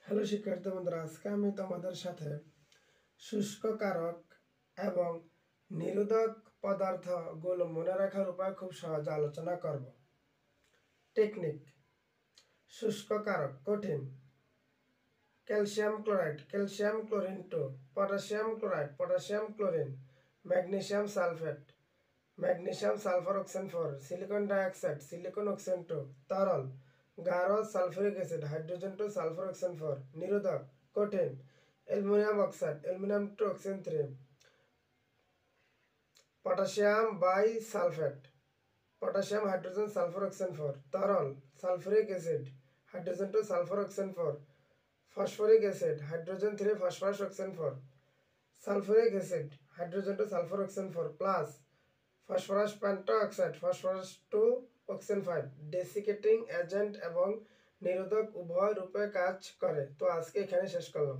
Hello শিক্ষার্থী বন্ধুরা, আজকে আমি তোমাদের সাথে শুষ্ক কারক এবং নিরোধক পদার্থগুলো মনে রাখার উপায় খুব সহজে আলোচনা করব। টেকনিক: শুষ্ক কারক কঠিন: calcium chloride, calcium chlorine 2, potassium chloride, potassium chlorine, magnesium sulphate, magnesium sulphur oxygen 4, silicon dioxide, silicon oxygen 2, তরল গাঢ় sulphuric acid, hydrogen 2 sulphur oxygen 4, নিরোধক কঠিন: aluminium oxide, aluminium 2 oxygen 3, potassium bi sulphate, potassium hydrogen sulphur oxygen 4, তরল sulphuric acid, hydrogen 2 sulphur oxygen 4, phosphoric acid, hydrogen 3 phosphorus oxygen 4, sulphuric acid, hydrogen 2 sulphur oxygen 4 plus phosphorus pentoxide, phosphorus 2 oxygen 5 desiccating agent এবং নিরোধক উভয় রূপে কাজ করে। তো আজকে এখানে শেষ করলাম।